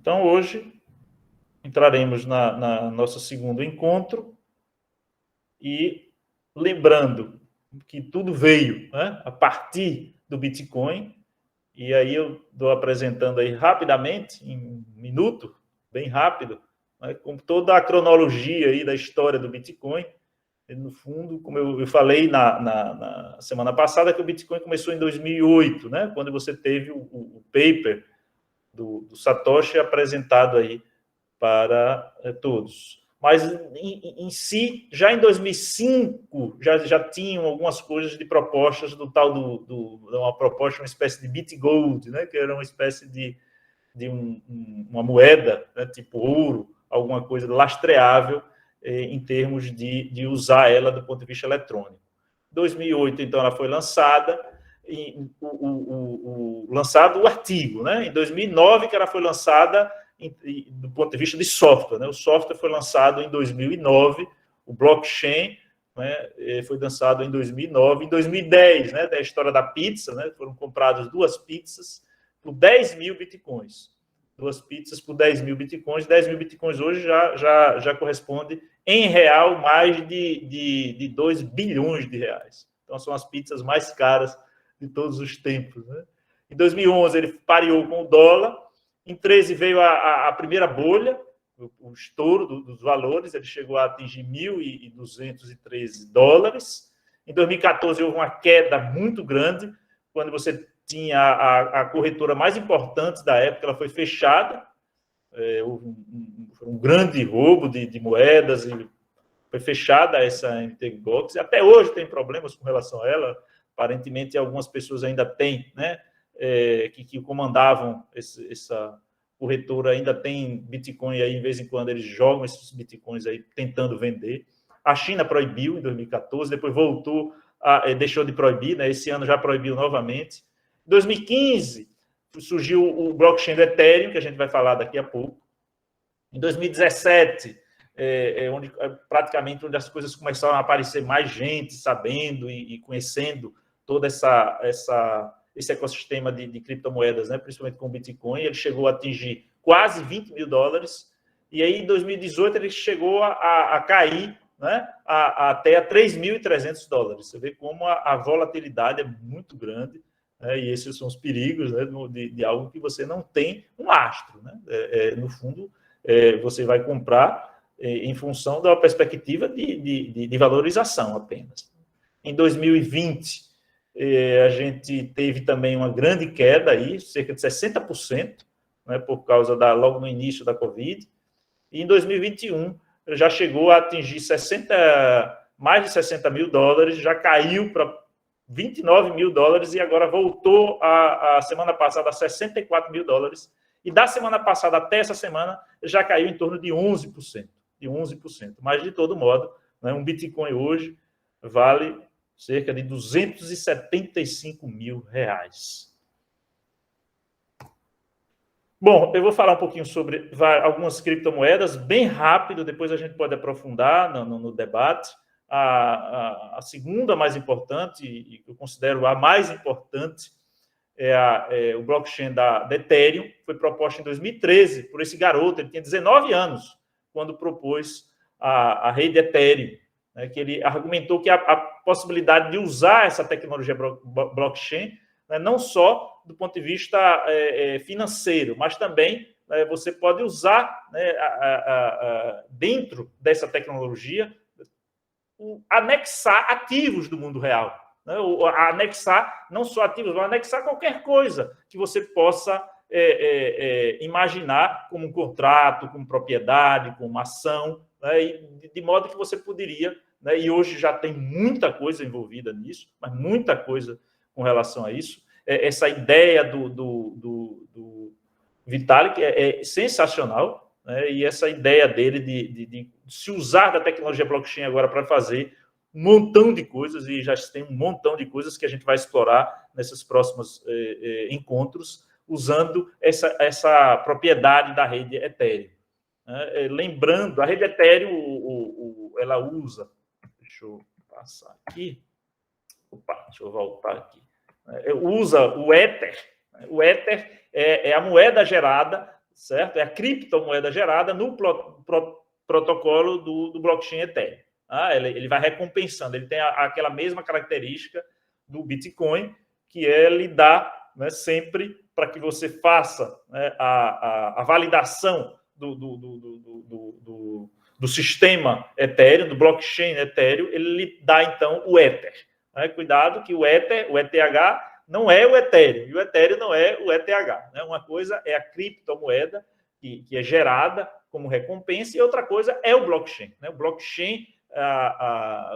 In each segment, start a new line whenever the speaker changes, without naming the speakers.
Então, hoje, entraremos na nosso segundo encontro e lembrando que tudo veio, né, a partir do Bitcoin. E aí eu estou apresentando aí rapidamente, em um minuto, bem rápido, né, com toda a cronologia aí da história do Bitcoin. E, no fundo, como eu falei na semana passada, que o Bitcoin começou em 2008, né, quando você teve o paper do Satoshi apresentado aí para todos. Mas, em si, já em 2005, já tinham algumas coisas de propostas do tal uma proposta, uma espécie de BitGold, né, que era uma espécie de uma moeda, né, tipo ouro, alguma coisa lastreável em termos de usar ela do ponto de vista eletrônico. Em 2008, então, ela foi lançada, lançado o artigo, né? Em 2009 que ela foi lançada do ponto de vista de software, né? O software foi lançado em 2009, o blockchain, né, foi lançado em 2009, em 2010, né, da história da pizza, né, foram compradas 2 pizzas por 10 mil bitcoins. 2 pizzas por 10 mil bitcoins. 10 mil bitcoins hoje já corresponde, em real, mais de 2 bilhões de reais. Então, são as pizzas mais caras de todos os tempos, né? Em 2011, ele pareou com o dólar. Em 2013, veio a primeira bolha, o estouro dos valores. Ele chegou a atingir 1.213 dólares. Em 2014, houve uma queda muito grande, quando você tinha a corretora mais importante da época, ela foi fechada. Houve um grande roubo de moedas e foi fechada essa MT Gox. Até hoje tem problemas com relação a ela. Aparentemente, algumas pessoas ainda têm, né, que comandavam essa corretora, ainda tem Bitcoin aí, de vez em quando eles jogam esses Bitcoins aí tentando vender. A China proibiu em 2014, depois voltou, deixou de proibir, né? Esse ano já proibiu novamente. Em 2015, surgiu o blockchain do Ethereum, que a gente vai falar daqui a pouco. Em 2017, praticamente onde as coisas começaram a aparecer mais gente sabendo e conhecendo todo esse ecossistema de criptomoedas, né, principalmente com o Bitcoin. Ele chegou a atingir quase 20 mil dólares. E aí, em 2018, ele chegou a cair, né, até a 3.300 dólares. Você vê como a volatilidade é muito grande, né, e esses são os perigos, né, de algo que você não tem um lastro. Né? No fundo, você vai comprar em função da perspectiva de valorização apenas. Em 2020, a gente teve também uma grande queda aí, cerca de 60%, né, por causa logo no início da Covid. E em 2021, já chegou a atingir mais de 60 mil dólares, já caiu para 29 mil dólares e agora voltou a semana passada a 64 mil dólares. E da semana passada até essa semana, já caiu em torno de 11%. Mas, de todo modo, né, um Bitcoin hoje vale cerca de 275 mil reais. Bom, eu vou falar um pouquinho sobre algumas criptomoedas, bem rápido, depois a gente pode aprofundar no debate. A segunda mais importante, e eu considero a mais importante, o blockchain da Ethereum. Foi proposta em 2013 por esse garoto. Ele tinha 19 anos quando propôs a rede Ethereum, né, que ele argumentou que a possibilidade de usar essa tecnologia blockchain, né, não só do ponto de vista financeiro, mas também você pode usar, né, dentro dessa tecnologia, anexar ativos do mundo real. Né? Anexar não só ativos, mas anexar qualquer coisa que você possa imaginar como um contrato, como propriedade, como uma ação, né? De modo que você poderia, né? E hoje já tem muita coisa envolvida nisso, mas muita coisa com relação a isso. Essa ideia do Vitalik é sensacional, né? E essa ideia dele de se usar da tecnologia blockchain agora para fazer um montão de coisas, e já tem um montão de coisas que a gente vai explorar nesses próximos encontros, usando essa propriedade da rede Ethereum. Lembrando, a rede Ethereum, ela usa... Deixa eu passar aqui. Deixa eu voltar aqui. Usa o Ether. O Ether é a moeda gerada certo? É a criptomoeda gerada no protocolo do blockchain Ethereum. Ele vai recompensando, ele tem aquela mesma característica do Bitcoin, que é lhe dar, né, sempre para que você faça, né, a validação do sistema Ethereum, do blockchain Ethereum, ele lhe dá, então, o Ether. Né? Cuidado que o ETH não é o Ethereum, e o Ethereum não é o ETH. Né? Uma coisa é a criptomoeda, que é gerada como recompensa, e outra coisa é o blockchain. Né? O blockchain,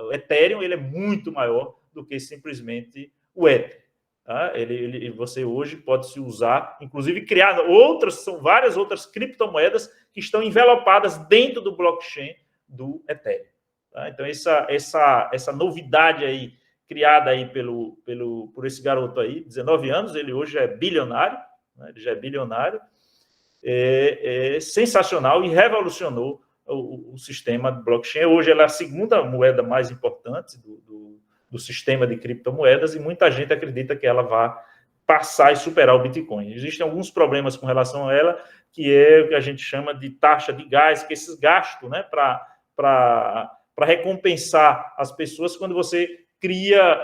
o Ethereum, ele é muito maior do que simplesmente o Ether. Tá? Você hoje pode se usar, inclusive criar são várias outras criptomoedas que estão envelopadas dentro do blockchain do Ethereum. Tá? Então, essa novidade aí, criada aí por esse garoto aí, 19 anos, ele hoje é bilionário, né? Ele já é bilionário, é sensacional e revolucionou o sistema de blockchain. Hoje ela é a segunda moeda mais importante do sistema de criptomoedas, e muita gente acredita que ela vai passar e superar o Bitcoin. Existem alguns problemas com relação a ela, que é o que a gente chama de taxa de gás, que esses gastos, né, para recompensar as pessoas, quando você cria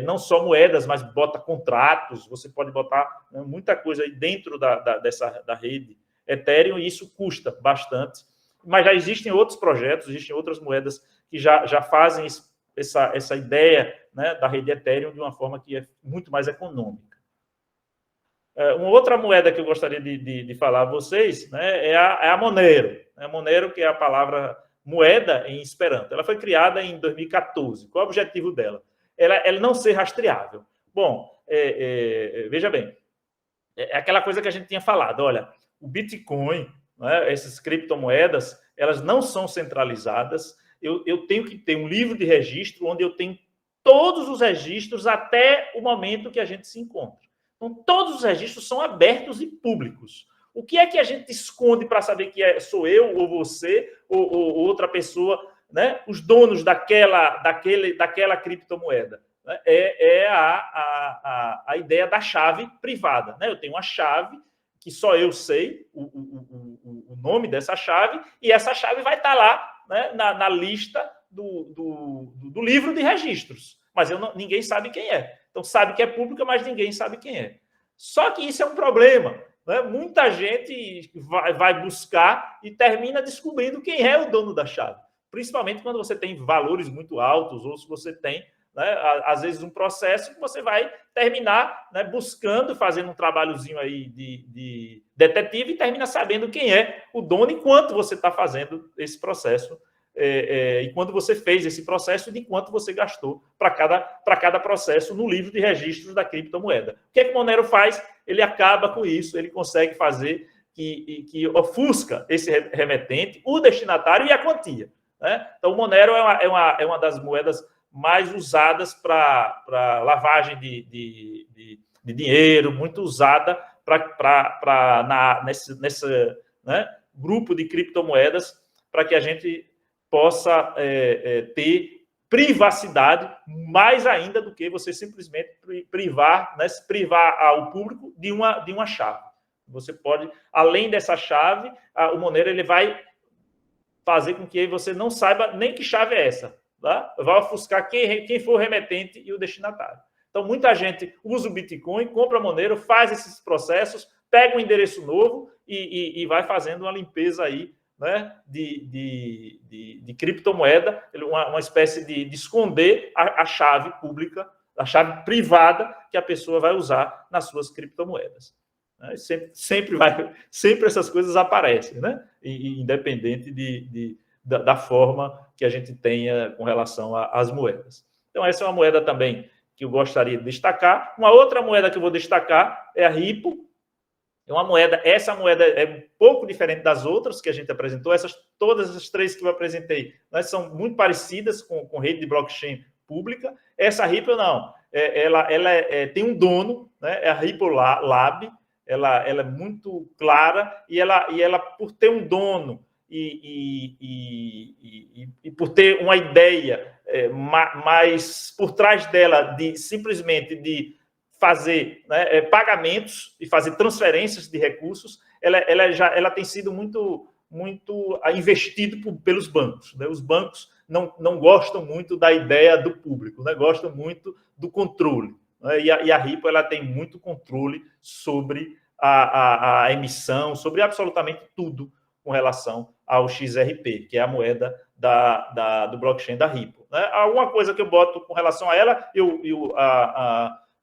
não só moedas, mas bota contratos, você pode botar, né, muita coisa aí dentro da rede Ethereum, e isso custa bastante. Mas já existem outros projetos, existem outras moedas que já fazem essa ideia, né, da rede Ethereum de uma forma que é muito mais econômica. Uma outra moeda que eu gostaria de falar a vocês, né, é a Monero. A Monero, que é a palavra moeda em Esperanto. Ela foi criada em 2014. Qual é o objetivo dela? Ela não ser rastreável. Bom, veja bem, é aquela coisa que a gente tinha falado. Olha, o Bitcoin, né, essas criptomoedas, elas não são centralizadas. Eu tenho que ter um livro de registro onde eu tenho todos os registros até o momento que a gente se encontra. Então, todos os registros são abertos e públicos. O que é que a gente esconde para saber que sou eu, ou você, ou outra pessoa, né? Os donos daquela criptomoeda? Né? É a ideia da chave privada. Né? Eu tenho uma chave que só eu sei o nome dessa chave, e essa chave vai estar lá, né, na lista do livro de registros. Mas ninguém sabe quem é. Então, sabe que é pública, mas ninguém sabe quem é. Só que isso é um problema. Né? Muita gente vai buscar e termina descobrindo quem é o dono da chave. Principalmente quando você tem valores muito altos, ou se você tem, né, às vezes, um processo que você vai terminar, né, buscando, fazendo um trabalhozinho aí de detetive, e termina sabendo quem é o dono enquanto você está fazendo esse processo, enquanto você fez esse processo, e de quanto você gastou para cada processo no livro de registros da criptomoeda. O que é que o Monero faz? Ele acaba com isso, ele consegue fazer que ofusca esse remetente, o destinatário e a quantia. Né? Então, o Monero é uma das moedas mais usadas para lavagem de dinheiro, muito usada nesse né, grupo de criptomoedas, para que a gente possa ter privacidade, mais ainda do que você simplesmente privar ao público de uma chave. Você pode, além dessa chave, o Monero ele vai fazer com que você não saiba nem que chave é essa. Tá? Vai ofuscar quem for o remetente e o destinatário. Então, muita gente usa o Bitcoin, compra Monero, faz esses processos, pega um endereço novo e vai fazendo uma limpeza aí, né, de criptomoeda, uma espécie de esconder a chave pública, a chave privada que a pessoa vai usar nas suas criptomoedas. Né? Sempre essas coisas aparecem, né? Independente da forma que a gente tenha com relação às moedas. Então, essa é uma moeda também que eu gostaria de destacar. Uma outra moeda que eu vou destacar é a Ripple. Essa moeda é um pouco diferente das outras que a gente apresentou. Todas as três que eu apresentei, né, são muito parecidas com rede de blockchain pública. Essa Ripple, não. Ela tem um dono, né, é a Ripple Lab. Ela é muito clara, e ela, por ter um dono e por ter uma ideia mais por trás dela, simplesmente de fazer, né, pagamentos e fazer transferências de recursos, ela tem sido muito investido pelos bancos, né? Os bancos não gostam muito da ideia do público, né? Gostam muito do controle, né? E a Ripple ela tem muito controle sobre a emissão, sobre absolutamente tudo com relação ao XRP, que é a moeda do blockchain da Ripple, né? Alguma coisa que eu boto com relação a ela, eu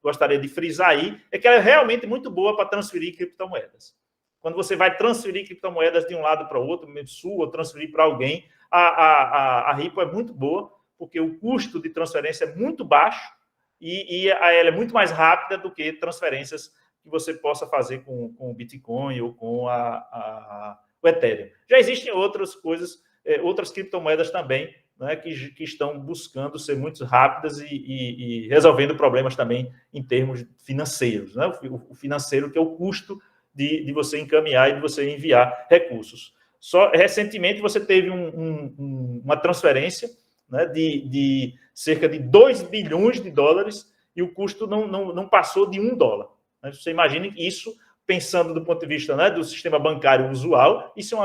gostaria de frisar aí, é que ela é realmente muito boa para transferir criptomoedas. Quando você vai transferir criptomoedas de um lado para o outro, ou transferir para alguém, a Ripple é muito boa, porque o custo de transferência é muito baixo e ela é muito mais rápida do que transferências que você possa fazer com o Bitcoin ou com o Ethereum. Já existem outras coisas, outras criptomoedas também, né, que estão buscando ser muito rápidas e resolvendo problemas também em termos financeiros, né? O financeiro, que é o custo de você encaminhar e de você enviar recursos. Só recentemente você teve uma transferência, né, de cerca de 2 bilhões de dólares e o custo não passou de $1. Né? Você imagina que isso, pensando do ponto de vista, né, do sistema bancário usual, isso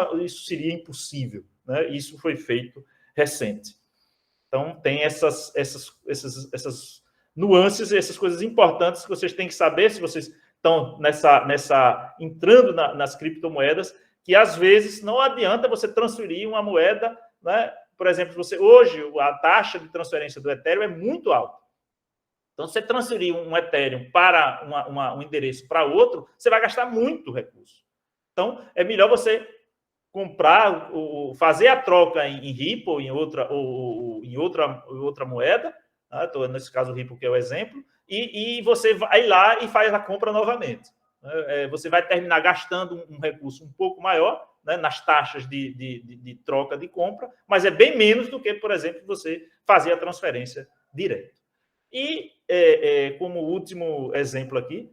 seria impossível, né? Isso foi feito recente. Então, tem essas nuances, essas coisas importantes que vocês têm que saber se vocês estão entrando nas criptomoedas, que às vezes não adianta você transferir uma moeda, né? Por exemplo, hoje a taxa de transferência do Ethereum é muito alta. Então, se você transferir um Ethereum para um endereço para outro, você vai gastar muito recurso. Então, é melhor você comprar, fazer a troca em Ripple, em outra moeda, né? Nesse caso o Ripple que é o exemplo, e você vai lá e faz a compra novamente. Você vai terminar gastando um recurso um pouco maior, né, nas taxas de troca de compra, mas é bem menos do que, por exemplo, você fazer a transferência direto. E, como último exemplo aqui,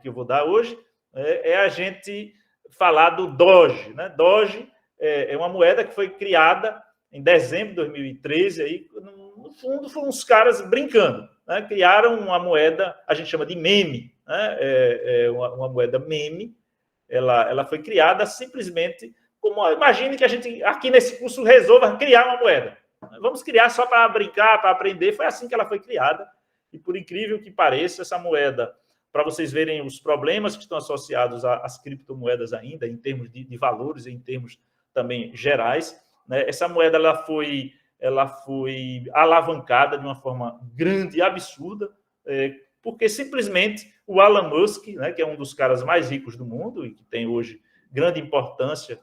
que eu vou dar hoje, é a gente falar do Doge, né? Doge é uma moeda que foi criada em dezembro de 2013, aí, no fundo foram uns caras brincando, né? Criaram uma moeda, a gente chama de meme, né? Uma moeda meme, ela foi criada simplesmente como, imagine que a gente aqui nesse curso resolva criar uma moeda. Vamos criar só para brincar, para aprender, foi assim que ela foi criada, e por incrível que pareça, essa moeda, para vocês verem os problemas que estão associados às criptomoedas ainda, em termos de valores, em termos também gerais, né? Essa moeda ela foi alavancada de uma forma grande e absurda, porque simplesmente o Elon Musk, né, que é um dos caras mais ricos do mundo e que tem hoje grande importância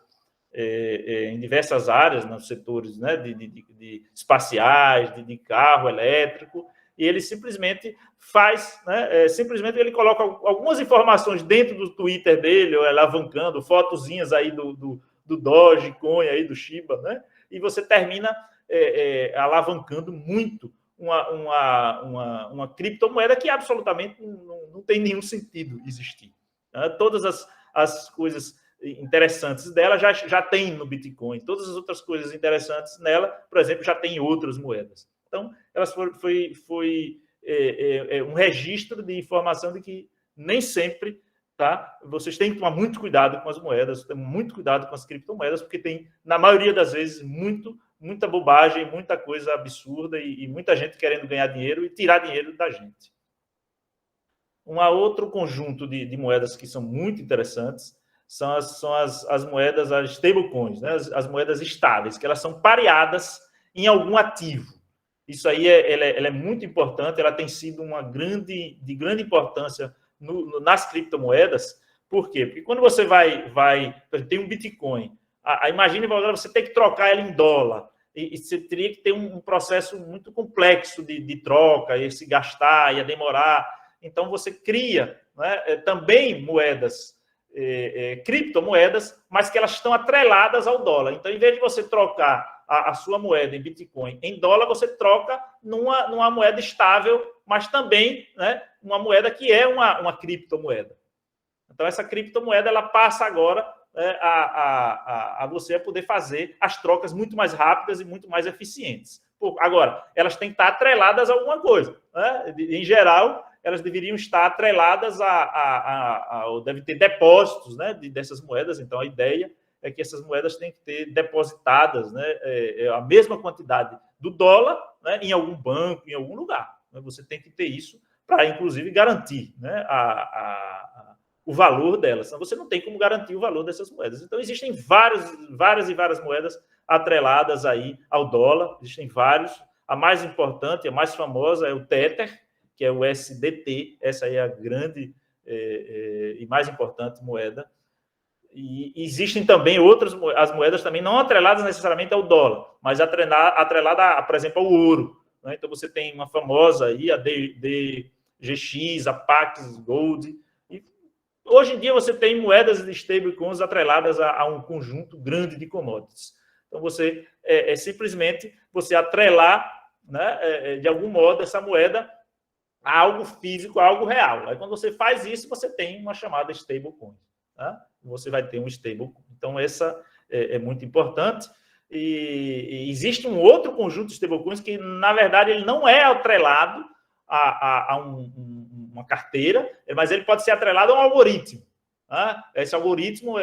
em diversas áreas, nos setores, né, de espaciais, de carro elétrico, e ele simplesmente faz, né, simplesmente ele coloca algumas informações dentro do Twitter dele, alavancando fotozinhas aí do Dogecoin, aí do Shiba, né, e você termina alavancando muito uma criptomoeda que absolutamente não tem nenhum sentido existir. Né? Todas as coisas interessantes dela já tem no Bitcoin, todas as outras coisas interessantes nela, por exemplo, já tem outras moedas. Então, elas foi um registro de informação de que nem sempre, tá? Vocês têm que tomar muito cuidado com as moedas, muito cuidado com as criptomoedas, porque tem, na maioria das vezes, muita bobagem, muita coisa absurda e muita gente querendo ganhar dinheiro e tirar dinheiro da gente. Um outro conjunto de moedas que são muito interessantes são as moedas, as stablecoins, né? As moedas estáveis, que elas são pareadas em algum ativo. Isso aí ela é muito importante, ela tem sido de grande importância nas criptomoedas. Por quê? Porque quando você tem um Bitcoin, imagine agora você tem que trocar ela em dólar, e você teria que ter um processo muito complexo de troca, ia se gastar, ia demorar. Então, você cria, né, também moedas, criptomoedas, mas que elas estão atreladas ao dólar. Então, em vez de você trocar a sua moeda em Bitcoin em dólar, você troca numa moeda estável, mas também, né, uma moeda que é uma criptomoeda. Então, essa criptomoeda ela passa agora a você poder fazer as trocas muito mais rápidas e muito mais eficientes. Agora, elas têm que estar atreladas a alguma coisa. Né? Em geral, elas deveriam estar atreladas deve ter depósitos, né, dessas moedas. Então, a ideia é que essas moedas têm que ter depositadas, né, a mesma quantidade do dólar, né, em algum banco, em algum lugar. Você tem que ter isso para, inclusive, garantir, né, o valor delas. Senão você não tem como garantir o valor dessas moedas. Então, existem várias moedas atreladas aí ao dólar. Existem vários. A mais importante, a mais famosa é o Tether, que é o USDT. Essa aí é a grande e mais importante moeda. E existem também outras, as moedas também não atreladas necessariamente ao dólar, mas atrelada, por exemplo, ao ouro. Né? Então, você tem uma famosa aí, a DGX, a Pax Gold. E hoje em dia, você tem moedas de stablecoins atreladas a um conjunto grande de commodities. Então, você simplesmente você atrelar, né, de algum modo, essa moeda a algo físico, a algo real. Aí, quando você faz isso, você tem uma chamada stablecoin. Tá? Você vai ter um stablecoin. Então, essa é muito importante. E existe um outro conjunto de stablecoins que, na verdade, ele não é atrelado a uma carteira, mas ele pode ser atrelado a um algoritmo. Tá? Esse algoritmo,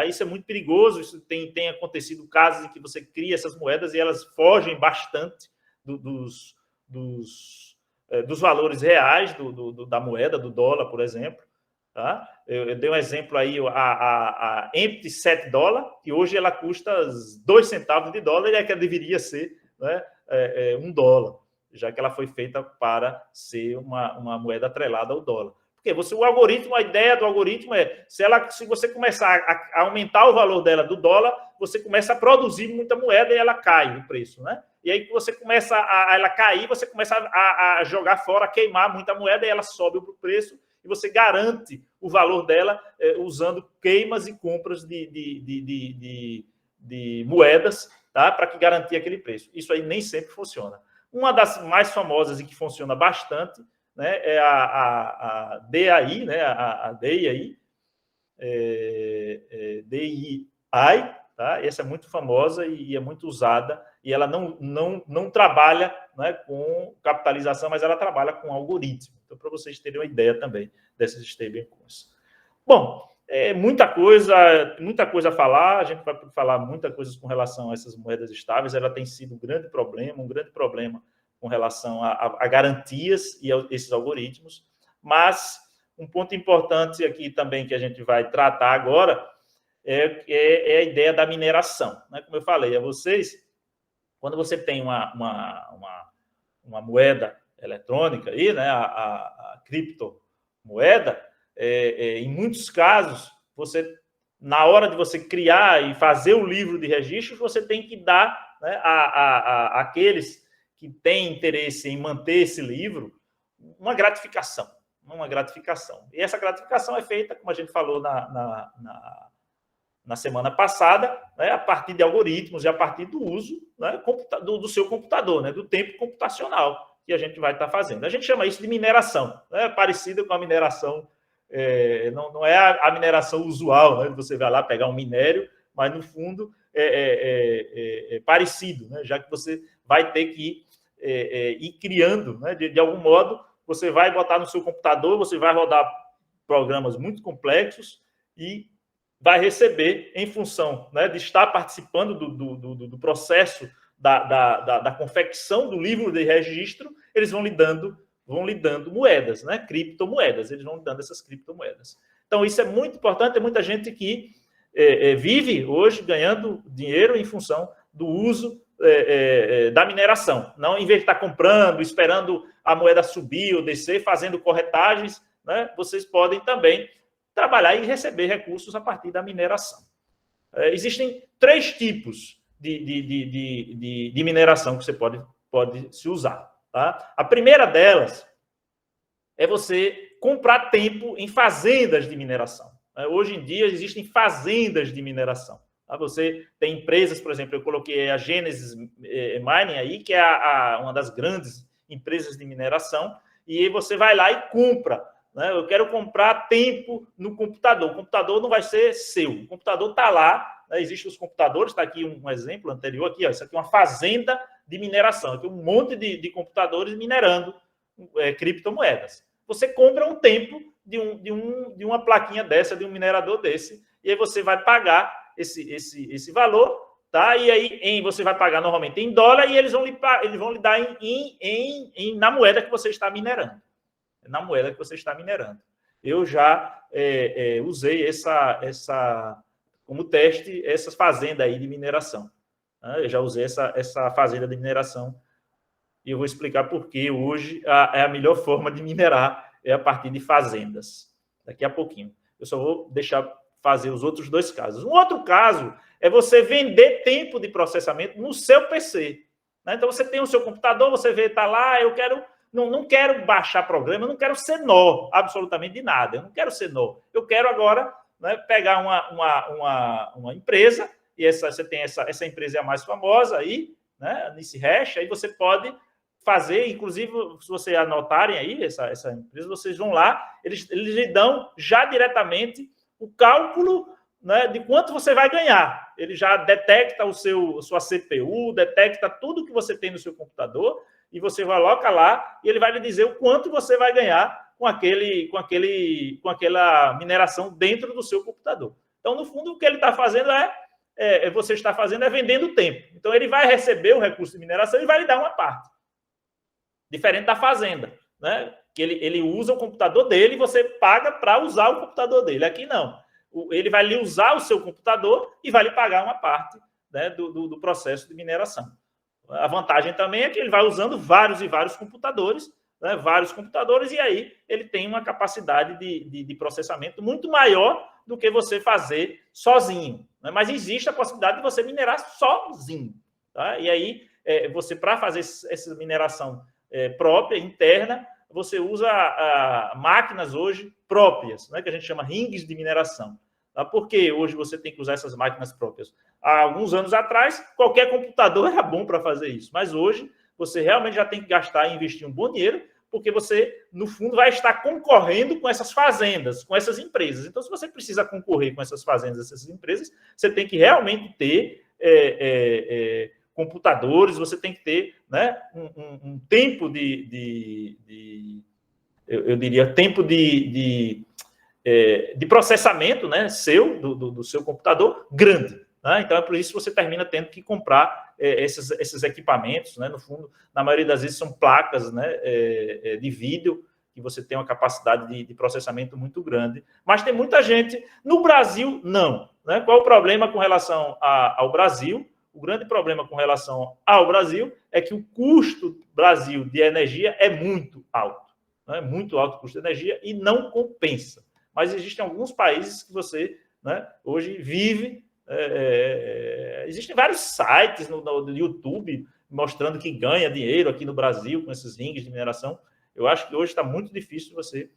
isso é muito perigoso. Isso tem acontecido casos em que você cria essas moedas e elas fogem bastante dos valores reais da moeda, do dólar, por exemplo. Tá? Eu dei um exemplo aí, a Empty $7, que hoje ela custa 2 centavos de dólar, e é que ela deveria ser, né, $1, já que ela foi feita para ser uma moeda atrelada ao dólar. Porque o algoritmo, a ideia do algoritmo é, se você começar a aumentar o valor dela do dólar, você começa a produzir muita moeda e ela cai o preço, né? E aí que você começa ela cair, você começa a jogar fora, a queimar muita moeda e ela sobe o preço, e você garante o valor dela usando queimas e compras de moedas, tá? Para que garantir aquele preço. Isso aí nem sempre funciona. Uma das mais famosas e que funciona bastante, né, é a DAI, né, a DAI, DAI, tá? Essa é muito famosa e é muito usada, e ela não trabalha, né, com capitalização, mas ela trabalha com algoritmo. Então, para vocês terem uma ideia também dessas stablecoins. Bom, muita coisa a falar, a gente vai falar muita coisa com relação a essas moedas estáveis. Ela tem sido um grande problema com relação a garantias e a esses algoritmos, mas um ponto importante aqui também que a gente vai tratar agora é a ideia da mineração. Né? Como eu falei a vocês, quando você tem uma moeda eletrônica, aí, né, a criptomoeda, em muitos casos, na hora de você criar e fazer o livro de registro, você tem que dar, né, àqueles que têm interesse em manter esse livro uma gratificação. E essa gratificação é feita, como a gente falou na semana passada, né, a partir de algoritmos e a partir do uso, né, do seu computador, né, do tempo computacional que a gente vai estar fazendo. A gente chama isso de mineração, né, parecida com a mineração, não é a mineração usual, né, você vai lá pegar um minério, mas no fundo é parecido, né, já que você vai ter que ir criando, né, de algum modo, você vai botar no seu computador, você vai rodar programas muito complexos e vai receber, em função, né, de estar participando do processo da confecção do livro de registro, eles vão lhe dando moedas, né, criptomoedas, eles vão lhe dando essas criptomoedas. Então, isso é muito importante, tem muita gente que vive hoje ganhando dinheiro em função do uso da mineração. Não, em vez de estar comprando, esperando a moeda subir ou descer, fazendo corretagens, né, vocês podem também trabalhar e receber recursos a partir da mineração. Existem 3 tipos de mineração que você pode se usar. Tá? A primeira delas é você comprar tempo em fazendas de mineração. Hoje em dia existem fazendas de mineração. Tá? Você tem empresas, por exemplo, eu coloquei a Genesis Mining aí, que é uma das grandes empresas de mineração, e você vai lá e compra. Eu quero comprar tempo no computador. O computador não vai ser seu. O computador está lá. Existem os computadores. Está aqui um exemplo anterior. Aqui, isso aqui é uma fazenda de mineração. Aqui um monte de computadores minerando criptomoedas. você compra um tempo de uma plaquinha dessa, de um minerador desse, e aí você vai pagar esse valor, tá? E aí você vai pagar normalmente em dólar e eles vão lhe dar na moeda que você está minerando. Na moeda que você está minerando. Eu já usei como teste essas fazendas aí de mineração. Eu já usei essa fazenda de mineração e eu vou explicar por que hoje é a melhor forma de minerar é a partir de fazendas. Daqui a pouquinho. Eu só vou deixar fazer os outros dois casos. Um outro caso é você vender tempo de processamento no seu PC. Né? Então, você tem o seu computador, você vê, está lá, eu quero... Não quero baixar programa, eu não quero ser nó, absolutamente de nada. Eu não quero ser nó. Eu quero agora, né, pegar uma empresa, e você tem essa empresa é a mais famosa aí, né, nesse hash, aí você pode fazer, inclusive, se vocês anotarem aí essa empresa, vocês vão lá, eles lhe dão já diretamente o cálculo, né, de quanto você vai ganhar. Ele já detecta sua CPU, detecta tudo que você tem no seu computador, e você coloca lá e ele vai lhe dizer o quanto você vai ganhar com aquela mineração dentro do seu computador. Então, no fundo, o que ele está fazendo você está fazendo vendendo tempo. Então, ele vai receber o recurso de mineração e vai lhe dar uma parte. Diferente da fazenda, né? Que ele usa o computador dele e você paga para usar o computador dele. Aqui não. Ele vai lhe usar o seu computador e vai lhe pagar uma parte, né, do processo de mineração. A vantagem também é que ele vai usando vários e vários computadores, né, e aí ele tem uma capacidade de processamento muito maior do que você fazer sozinho. Né? Mas existe a possibilidade de você minerar sozinho. Tá? E aí, você, para fazer essa mineração própria, interna, você usa máquinas hoje próprias, né, que a gente chama rings de mineração. Tá? Por que hoje você tem que usar essas máquinas próprias? Há alguns anos atrás, qualquer computador era bom para fazer isso, mas hoje você realmente já tem que gastar e investir um bom dinheiro, porque você, no fundo, vai estar concorrendo com essas fazendas, com essas empresas. Então, se você precisa concorrer com essas fazendas, essas empresas, você tem que realmente ter computadores, você tem que ter, né, um tempo eu diria, tempo de processamento, né, do seu computador grande. Né? Então, é por isso que você termina tendo que comprar esses equipamentos. Né? No fundo, na maioria das vezes, são placas, né, de vídeo, que você tem uma capacidade de processamento muito grande. Mas tem muita gente... No Brasil, não. Né? Qual o problema com relação ao Brasil? O grande problema com relação ao Brasil é que o custo do Brasil de energia é muito alto. Né? Muito alto o custo de energia e não compensa. Mas existem alguns países que você, né, hoje vive... existem vários sites no YouTube mostrando que ganha dinheiro aqui no Brasil com esses rings de mineração. Eu acho que hoje está muito difícil você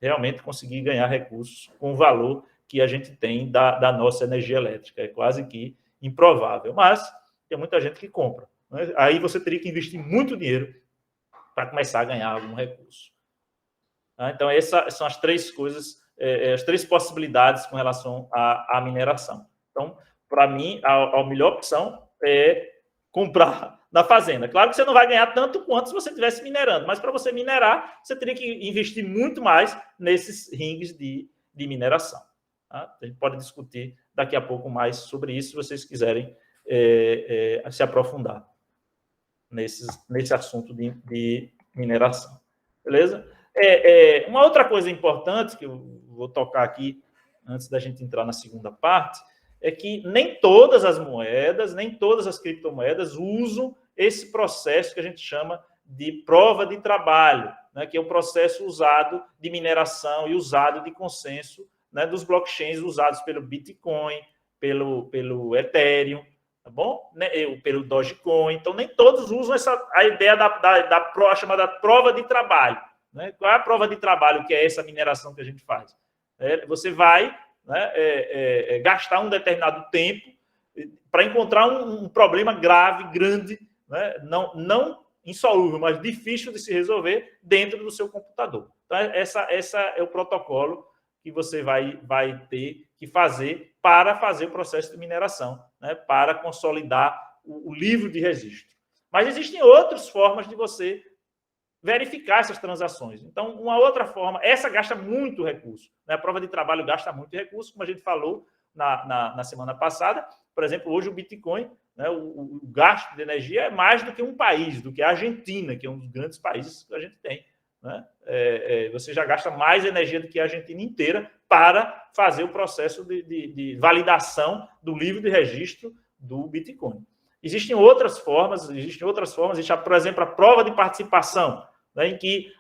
realmente conseguir ganhar recursos com o valor que a gente tem da nossa energia elétrica. É quase que improvável. Mas tem muita gente que compra. Né? Aí você teria que investir muito dinheiro para começar a ganhar algum recurso. Então, essas são as três coisas, as três possibilidades com relação à mineração. Então, para mim, a melhor opção é comprar na fazenda. Claro que você não vai ganhar tanto quanto se você estivesse minerando, mas para você minerar, você teria que investir muito mais nesses rings de mineração. Tá? A gente pode discutir daqui a pouco mais sobre isso, se vocês quiserem se aprofundar nesse assunto de mineração. Beleza? Uma outra coisa importante que eu vou tocar aqui, antes da gente entrar na segunda parte, é que nem todas as moedas, nem todas as criptomoedas usam esse processo que a gente chama de prova de trabalho, né, que é um processo usado de mineração e usado de consenso, né, dos blockchains usados pelo Bitcoin, pelo Ethereum, tá bom? Né, pelo Dogecoin. Então, nem todos usam a ideia da chamada prova de trabalho. Né? Qual é a prova de trabalho que é essa mineração que a gente faz? Você vai, né, gastar um determinado tempo para encontrar um problema grave, grande, né, não insolúvel, mas difícil de se resolver dentro do seu computador. Então, essa é o protocolo que você vai ter que fazer para fazer o processo de mineração, né, para consolidar o livro de registro. Mas existem outras formas de você verificar essas transações. Então, uma outra forma, essa gasta muito recurso, né? A prova de trabalho gasta muito recurso, como a gente falou na semana passada. Por exemplo, hoje o Bitcoin, né, o gasto de energia é mais do que um país, do que a Argentina, que é um dos grandes países que a gente tem. Né? Você já gasta mais energia do que a Argentina inteira para fazer o processo de validação do livro de registro do Bitcoin. Existem outras formas, existe, por exemplo, a prova de participação, né, em que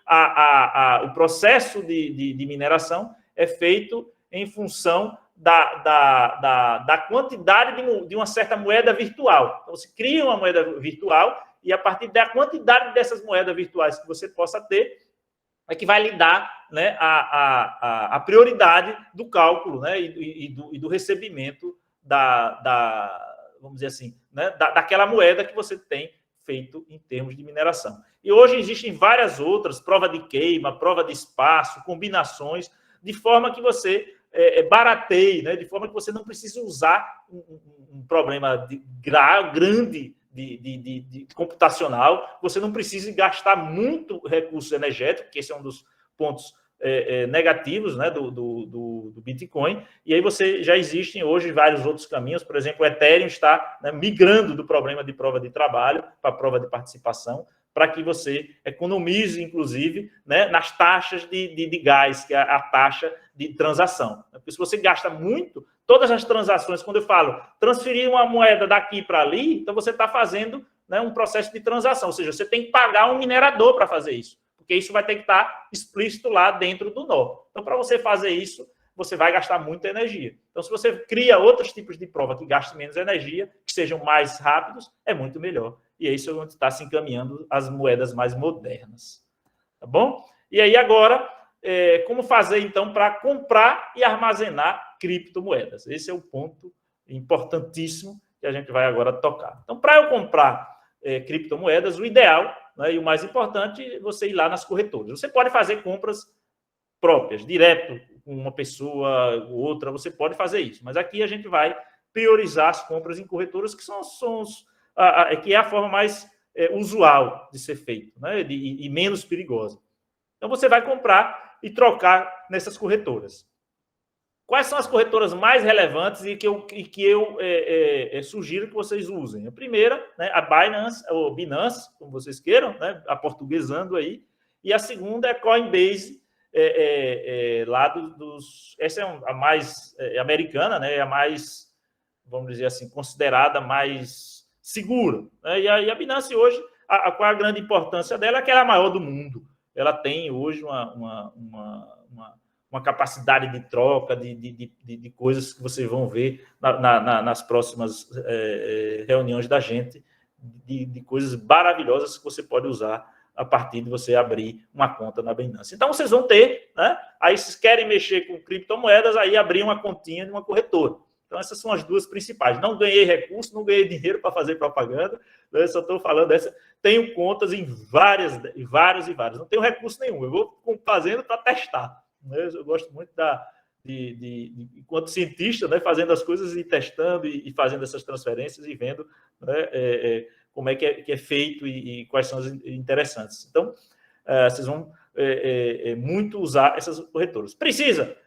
o processo de mineração é feito em função da quantidade de uma certa moeda virtual. Então, você cria uma moeda virtual e, a partir da quantidade dessas moedas virtuais que você possa ter, é que vai lhe dar, né, a prioridade do cálculo, né, e do recebimento vamos dizer assim, né, daquela moeda que você tem feito em termos de mineração. E hoje existem várias outras, prova de queima, prova de espaço, combinações, de forma que você barateie, né, de forma que você não precise usar um problema grande de computacional, você não precisa gastar muito recurso energético, que esse é um dos pontos negativos, né, do Bitcoin, e aí já existem hoje vários outros caminhos. Por exemplo, o Ethereum está, né, migrando do problema de prova de trabalho para a prova de participação, para que você economize, inclusive, né, nas taxas de gás, que é a taxa de transação. Porque se você gasta muito, todas as transações, quando eu falo transferir uma moeda daqui para ali, então você está fazendo, né, um processo de transação, ou seja, você tem que pagar um minerador para fazer isso, porque isso vai ter que estar explícito lá dentro do nó. Então, para você fazer isso, você vai gastar muita energia. Então, se você cria outros tipos de prova que gastem menos energia, que sejam mais rápidos, é muito melhor. E é isso onde está se encaminhando as moedas mais modernas. Tá bom? E aí, agora, como fazer, então, para comprar e armazenar criptomoedas? Esse é o ponto importantíssimo que a gente vai agora tocar. Então, para eu comprar criptomoedas, o ideal, né, e o mais importante é você ir lá nas corretoras. Você pode fazer compras próprias, direto com uma pessoa ou outra, você pode fazer isso. Mas aqui a gente vai priorizar as compras em corretoras, que que é a forma mais usual de ser feito, né, e menos perigosa. Então, você vai comprar e trocar nessas corretoras. Quais são as corretoras mais relevantes e que eu sugiro que vocês usem? A primeira, né, a Binance, ou Binance, como vocês queiram, né, aportuguesando aí. E a segunda é a Coinbase, lá essa é a mais americana, né, é a mais, vamos dizer assim, considerada mais segura. Né? E a Binance hoje, qual a grande importância dela? É que ela é a maior do mundo. Ela tem hoje uma capacidade de troca, de coisas que vocês vão ver nas próximas reuniões da gente, de coisas maravilhosas que você pode usar a partir de você abrir uma conta na Binance. Então, vocês vão ter, né? Aí, se querem mexer com criptomoedas, aí abrir uma continha de uma corretora. Então, essas são as duas principais. Não ganhei recurso, não ganhei dinheiro para fazer propaganda, né? Só estou falando dessa. Tenho contas em várias. Não tenho recurso nenhum. Eu vou fazendo para testar. Né? Eu gosto muito enquanto cientista, né? Fazendo as coisas e testando e fazendo essas transferências e vendo, né? Como é que é feito e quais são as interessantes. Então, vocês vão muito usar essas corretoras. Precisa.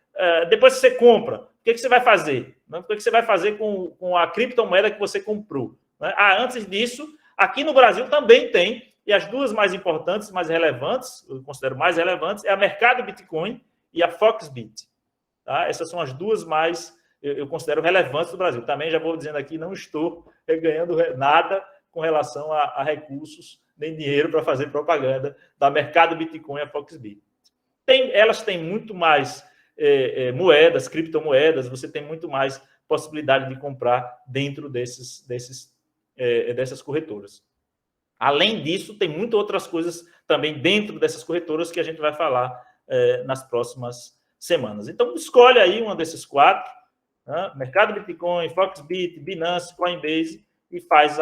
Depois que você compra, o que você vai fazer? O que você vai fazer com a criptomoeda que você comprou? Né? Antes disso, aqui no Brasil também tem, e as duas mais importantes, mais relevantes, eu considero mais relevantes, é a Mercado Bitcoin e a Foxbit. Tá? Essas são as duas mais, eu considero relevantes do Brasil. Também já vou dizendo aqui, não estou ganhando nada com relação a recursos, nem dinheiro para fazer propaganda da Mercado Bitcoin e a Foxbit. Elas têm muito mais moedas, criptomoedas, você tem muito mais possibilidade de comprar dentro dessas corretoras. Além disso, tem muitas outras coisas também dentro dessas corretoras que a gente vai falar nas próximas semanas. Então, escolhe aí uma desses quatro, né? Mercado Bitcoin, Foxbit, Binance, Coinbase, e faz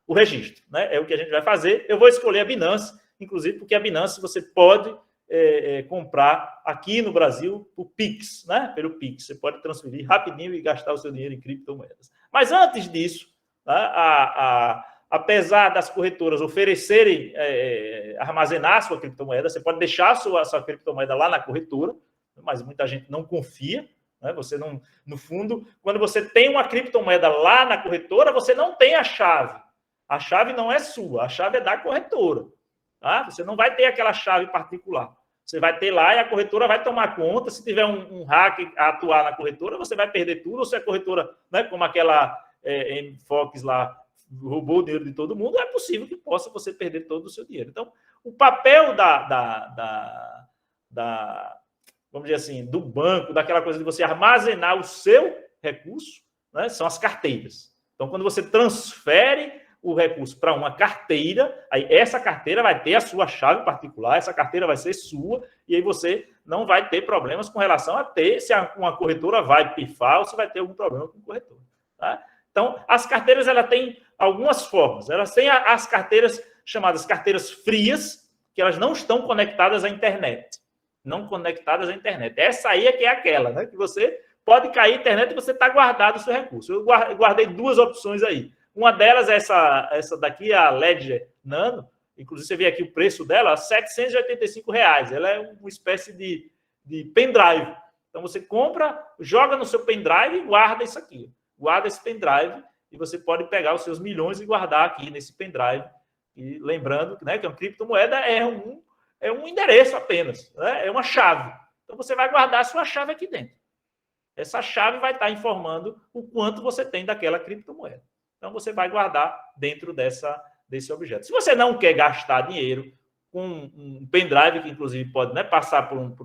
o registro. Né? É o que a gente vai fazer. Eu vou escolher a Binance, inclusive porque a Binance você pode comprar aqui no Brasil por Pix, né? Pelo Pix. Você pode transferir rapidinho e gastar o seu dinheiro em criptomoedas. Mas antes disso, né, apesar das corretoras oferecerem armazenar a sua criptomoeda, você pode deixar a sua criptomoeda lá na corretora, mas muita gente não confia, né? Você não, no fundo, quando você tem uma criptomoeda lá na corretora, você não tem a chave. A chave não é sua, a chave é da corretora. Tá? Você não vai ter aquela chave particular. Você vai ter lá e a corretora vai tomar conta. Se tiver um hacker a atuar na corretora, você vai perder tudo. Ou se a corretora, né, como aquela Fox lá, roubou o dinheiro de todo mundo, é possível que possa você perder todo o seu dinheiro. Então, o papel vamos dizer assim, do banco, daquela coisa de você armazenar o seu recurso, né, são as carteiras. Então, quando você transfere o recurso para uma carteira, aí essa carteira vai ter a sua chave particular, essa carteira vai ser sua, e aí você não vai ter problemas com relação a ter, se uma corretora vai pifar ou se vai ter algum problema com o corretor. Tá? Então, as carteiras, ela tem algumas formas. Elas têm as carteiras chamadas carteiras frias, que elas não estão conectadas à internet. Não conectadas à internet. Essa aí é que é aquela, né? Que você pode cair à internet e você está guardado o seu recurso. Eu guardei duas opções aí. Uma delas é essa daqui, a Ledger Nano. Inclusive, você vê aqui o preço dela, R$ 785. Ela é uma espécie de pendrive. Então, você compra, joga no seu pendrive e guarda isso aqui. Guarda esse pendrive e você pode pegar os seus milhões e guardar aqui nesse pendrive. E lembrando, né, que uma criptomoeda é um endereço apenas, né? É uma chave. Então, você vai guardar a sua chave aqui dentro. Essa chave vai estar informando o quanto você tem daquela criptomoeda. Então, você vai guardar dentro desse objeto. Se você não quer gastar dinheiro com um pendrive, que inclusive pode, né, passar por um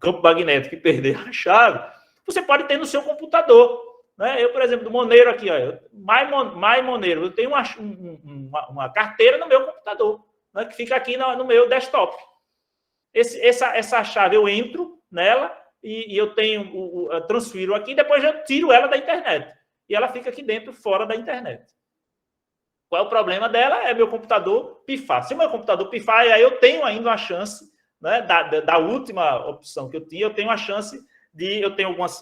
campo magnético e perder a chave, você pode ter no seu computador. Né? Eu, por exemplo, do Monero aqui, ó, My Monero, eu tenho uma carteira no meu computador, né, que fica aqui no meu desktop. Essa chave eu entro nela e eu transfiro aqui, depois eu tiro ela da internet. E ela fica aqui dentro, fora da internet. Qual é o problema dela? É meu computador pifar. Se o meu computador pifar, aí eu tenho ainda uma chance, né, da última opção que eu tinha, eu tenho a chance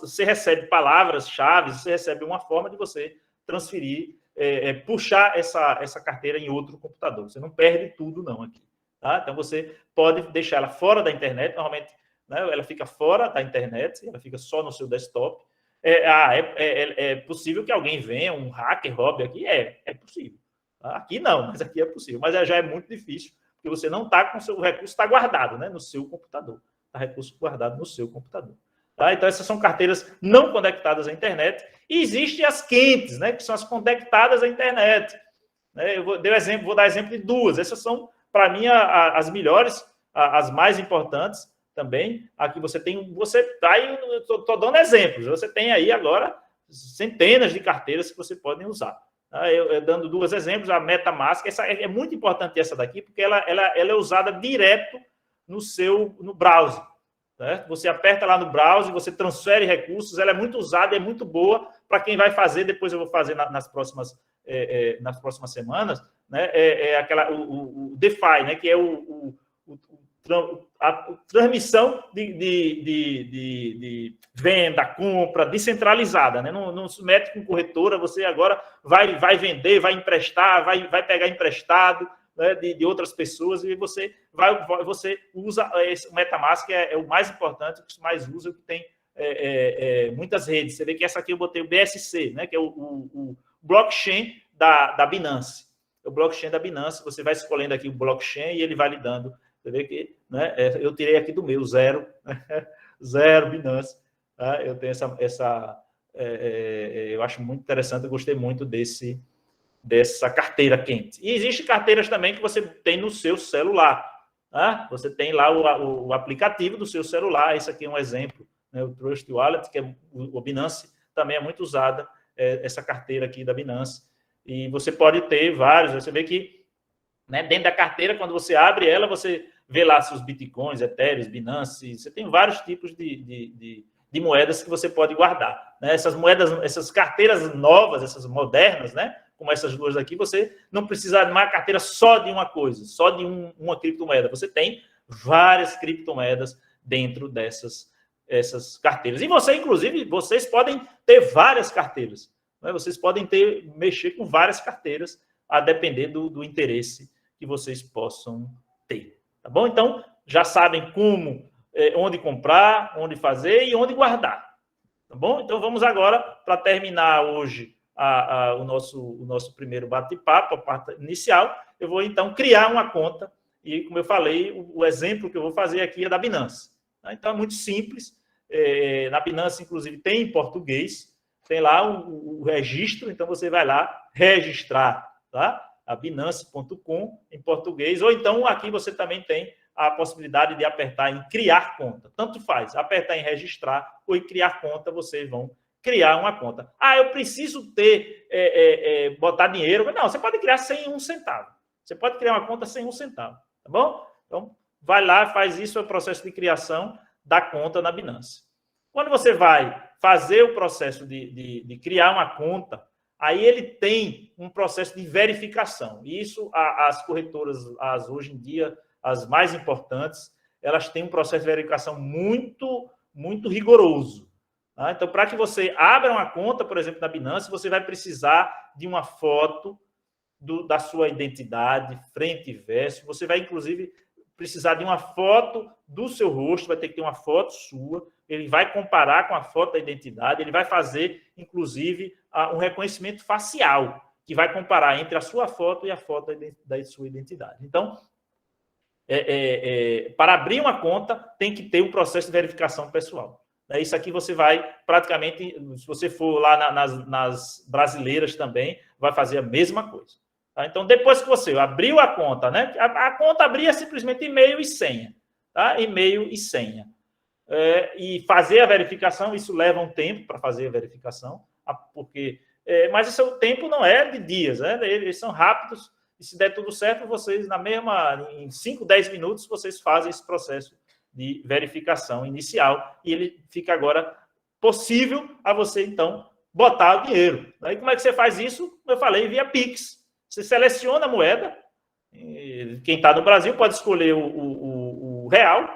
você recebe palavras-chave, você recebe uma forma de você transferir, puxar essa carteira em outro computador. Você não perde tudo, não, aqui. Tá? Então, você pode deixar ela fora da internet, normalmente, né, ela fica fora da internet, ela fica só no seu desktop. É possível que alguém venha, um hacker roube aqui? É possível. Tá? Aqui não, mas aqui é possível. Mas já é muito difícil, porque você não está com o seu recurso, está guardado, né, no seu computador. Está recurso guardado no seu computador. Tá? Então, essas são carteiras não conectadas à internet. E existem as quentes, né, que são as conectadas à internet. Eu vou dar exemplo de duas. Essas são, para mim, as melhores, as mais importantes também. Aqui você tem... eu estou dando exemplos. Você tem aí agora centenas de carteiras que você pode usar. Tá? Eu dando dois exemplos. A MetaMask, essa é muito importante essa daqui, porque ela é usada direto no browser. Né? Você aperta lá no browser, você transfere recursos, ela é muito usada, é muito boa para quem vai fazer, depois eu vou fazer nas próximas semanas, né? O DeFi, né? Que é a transmissão de venda, compra descentralizada, né? Não se mete com corretora, você agora vai vender, vai emprestar, vai pegar emprestado, né, de outras pessoas, e você usa o MetaMask, é o mais importante, o que mais usa, que tem muitas redes. Você vê que essa aqui eu botei o BSC, né, que é o blockchain da Binance. O blockchain da Binance, você vai escolhendo aqui o blockchain e ele vai lhe dando. Você vê que, né, eu tirei aqui do meu, zero Binance. Tá? Eu tenho eu acho muito interessante, eu gostei muito dessa carteira quente. E existem carteiras também que você tem no seu celular. Tá? Você tem lá o aplicativo do seu celular. Esse aqui é um exemplo, né? O Trust Wallet, que é o Binance, também é muito usada, essa carteira aqui da Binance. E você pode ter vários. Você vê que, né, dentro da carteira, quando você abre ela, você vê lá seus Bitcoins, Ethereum, Binance. Você tem vários tipos de moedas que você pode guardar. Né? Essas moedas, essas carteiras novas, essas modernas, né? Como essas duas aqui, você não precisa de uma carteira só de uma coisa, só de uma criptomoeda. Você tem várias criptomoedas dentro essas carteiras. E você, inclusive, vocês podem ter várias carteiras. né? Vocês podem mexer com várias carteiras, a depender do interesse que vocês possam ter. Tá bom? Então, já sabem como, onde comprar, onde fazer e onde guardar. Tá bom? Então, vamos agora, para terminar hoje o nosso primeiro bate-papo, a parte inicial, eu vou, então, criar uma conta. E, como eu falei, o exemplo que eu vou fazer aqui é da Binance. Então, é muito simples. Na Binance, inclusive, tem em português. Tem lá o registro. Então, você vai lá registrar, tá? A Binance.com em português. Ou, então, aqui você também tem a possibilidade de apertar em criar conta. Tanto faz. Apertar em registrar ou em criar conta, vocês vão criar uma conta. Eu preciso botar dinheiro. Não, você pode criar sem 1 centavo. Você pode criar uma conta sem 1 centavo. Tá bom? Então, vai lá, faz isso, é o processo de criação da conta na Binance. Quando você vai fazer o processo de criar uma conta, aí ele tem um processo de verificação. Isso, as corretoras, hoje em dia, as mais importantes, elas têm um processo de verificação muito, muito rigoroso. Tá? Então, para que você abra uma conta, por exemplo, na Binance, você vai precisar de uma foto da sua identidade, frente e verso. Você vai, inclusive, precisar de uma foto do seu rosto, vai ter que ter uma foto sua, ele vai comparar com a foto da identidade, ele vai fazer, inclusive, um reconhecimento facial, que vai comparar entre a sua foto e a foto da sua identidade. Então, para abrir uma conta, tem que ter um processo de verificação pessoal. Isso aqui você vai, praticamente, se você for lá nas brasileiras também, vai fazer a mesma coisa. Tá? Então, depois que você abriu a conta, né? A conta abria simplesmente e-mail e senha. Tá? E-mail e senha. E fazer a verificação, isso leva um tempo para fazer a verificação, porque, mas esse tempo não é de dias, né? Eles são rápidos, e se der tudo certo, vocês, em 5, 10 minutos, vocês fazem esse processo de verificação inicial, e ele fica agora possível a você, então, botar o dinheiro. Aí, como é que você faz isso? Como eu falei, via Pix. Você seleciona a moeda, quem está no Brasil pode escolher o real,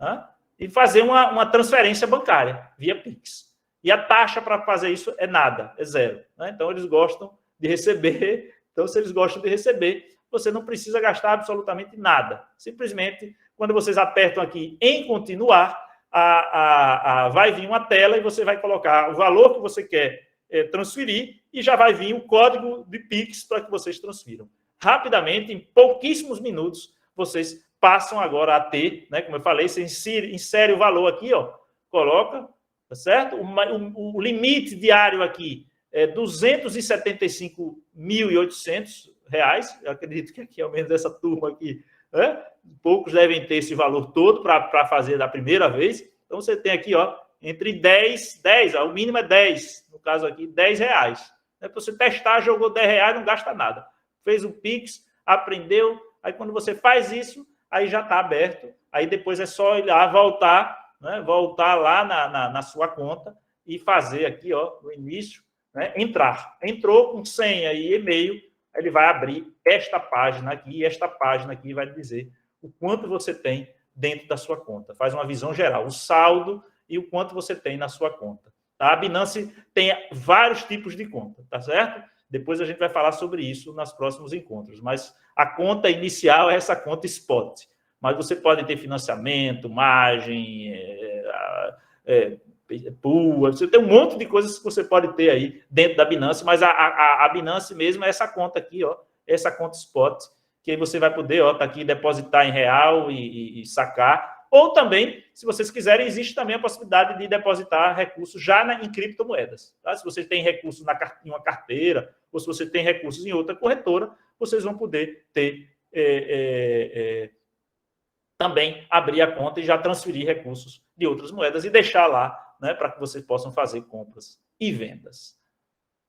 né? E fazer uma transferência bancária via Pix. E a taxa para fazer isso é nada, é zero. Né? Então, eles gostam de receber. Então, se eles gostam de receber, você não precisa gastar absolutamente nada. Simplesmente, quando vocês apertam aqui em continuar, vai vir uma tela e você vai colocar o valor que você quer transferir e já vai vir o código de Pix para que vocês transfiram. Rapidamente, em pouquíssimos minutos, vocês passam agora a ter, né, como eu falei, você insere o valor aqui, ó, coloca, tá certo? O limite diário aqui é R$ 275.800. Eu acredito que aqui, ao menos essa turma aqui, né, poucos devem ter esse valor todo para fazer da primeira vez. Então, você tem aqui, ó, entre 10, o mínimo é 10, no caso aqui, R$10. Para você testar, jogou R$10, não gasta nada. Fez o Pix, aprendeu, aí quando você faz isso, aí já está aberto, aí depois é só ir lá, voltar, né, voltar lá na sua conta e fazer aqui, ó, no início, né, entrar. Entrou com senha e e-mail, ele vai abrir esta página aqui, e esta página aqui vai dizer o quanto você tem dentro da sua conta. Faz uma visão geral, o saldo e o quanto você tem na sua conta. Tá? A Binance tem vários tipos de conta, tá certo? Depois a gente vai falar sobre isso nos próximos encontros. Mas a conta inicial é essa conta spot. Mas você pode ter financiamento, margem, pool, você tem um monte de coisas que você pode ter aí dentro da Binance, mas a Binance mesmo é essa conta aqui, ó, essa conta spot, que aí você vai poder, ó, tá aqui, depositar em real e sacar. Ou também, se vocês quiserem, existe também a possibilidade de depositar recursos já em criptomoedas. Tá? Se você tem recursos em uma carteira, ou se você tem recursos em outra corretora, vocês vão poder ter também abrir a conta e já transferir recursos de outras moedas e deixar lá, né, para que vocês possam fazer compras e vendas.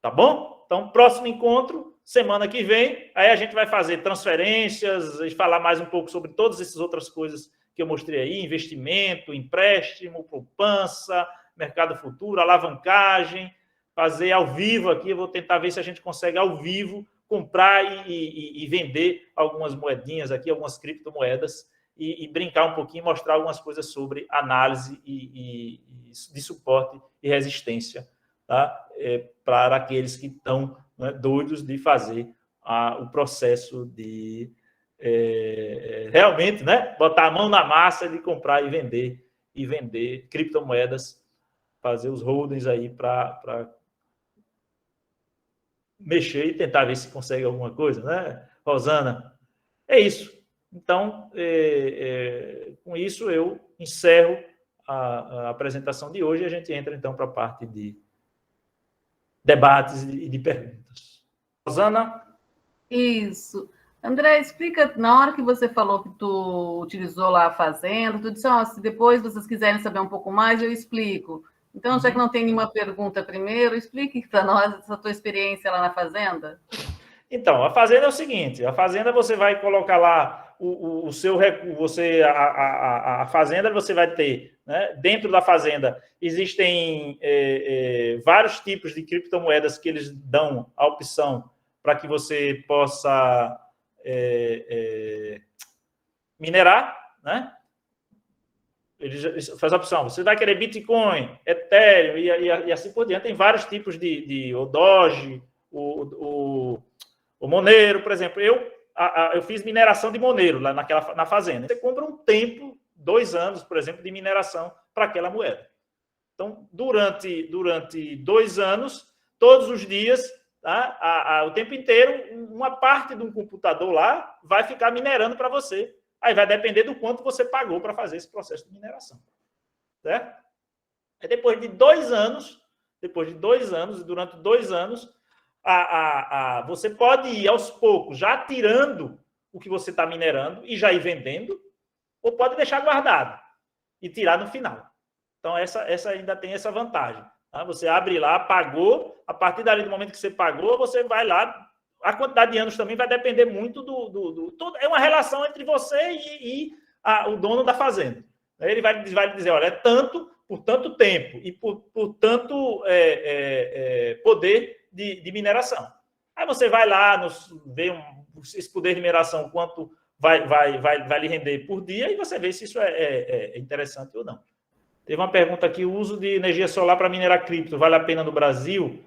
Tá bom? Então, próximo encontro, semana que vem, aí a gente vai fazer transferências e falar mais um pouco sobre todas essas outras coisas que eu mostrei aí, investimento, empréstimo, poupança, mercado futuro, alavancagem, fazer ao vivo aqui, eu vou tentar ver se a gente consegue ao vivo comprar e vender algumas moedinhas aqui, algumas criptomoedas, e brincar um pouquinho, mostrar algumas coisas sobre análise de suporte e resistência tá? Para aqueles que estão, né, doidos de fazer o processo de realmente, né, botar a mão na massa de comprar e vender criptomoedas, fazer os holdings aí para mexer e tentar ver se consegue alguma coisa, né, Rosana? É isso. Então, com isso, eu encerro a apresentação de hoje e a gente entra, então, para a parte de debates e de perguntas. Rosana?
Isso. André, explica, na hora que você falou que tu utilizou lá a Fazenda, tu disse, se depois vocês quiserem saber um pouco mais, eu explico. Então, já que não tem nenhuma pergunta primeiro, explique para nós essa tua experiência lá na Fazenda.
Então, a Fazenda é o seguinte, a Fazenda você vai colocar lá o seu recurso, a Fazenda você vai ter, né, dentro da Fazenda existem vários tipos de criptomoedas que eles dão a opção para que você possa minerar, né? Ele faz a opção, você vai querer Bitcoin, Ethereum e assim por diante. Tem vários tipos o Doge, o Monero, por exemplo. Eu fiz mineração de Monero lá na Fazenda. Você compra um tempo, 2 anos, por exemplo, de mineração para aquela moeda. Então, durante 2 anos, todos os dias, tá? O tempo inteiro, uma parte de um computador lá vai ficar minerando para você. Aí vai depender do quanto você pagou para fazer esse processo de mineração. Certo? Aí depois de 2 anos, durante 2 anos, você pode ir aos poucos, já tirando o que você está minerando e já ir vendendo, ou pode deixar guardado e tirar no final. Então, essa ainda tem essa vantagem. Tá? Você abre lá, pagou, a partir dali do momento que você pagou, você vai lá. A quantidade de anos também vai depender muito é uma relação entre você e o dono da fazenda. Ele vai dizer, olha, é tanto por tanto tempo e por tanto poder de mineração. Aí você vai lá, vê esse poder de mineração, quanto vai lhe render por dia, e você vê se isso é interessante ou não. Teve uma pergunta aqui, o uso de energia solar para minerar cripto, vale a pena no Brasil?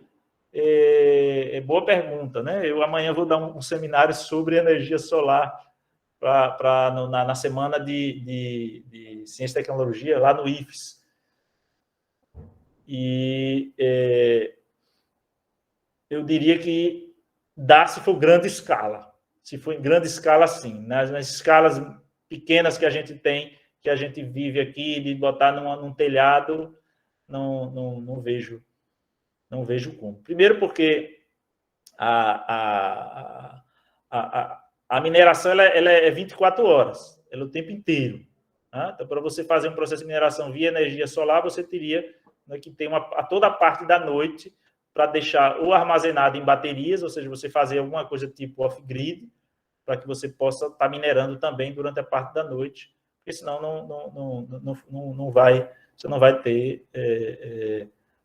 Boa pergunta, né? Eu amanhã vou dar um seminário sobre energia solar na semana de Ciência e Tecnologia, lá no IFES. E eu diria que dá se for grande escala. Se for em grande escala, sim. Nas escalas pequenas que a gente tem, que a gente vive aqui, de botar num telhado, não vejo como. Primeiro porque a mineração ela é 24 horas, ela é o tempo inteiro. Tá? Então, para você fazer um processo de mineração via energia solar, você teria, né, que ter toda a parte da noite para deixar ou armazenado em baterias, ou seja, você fazer alguma coisa tipo off-grid, para que você possa estar minerando também durante a parte da noite, porque senão você não vai ter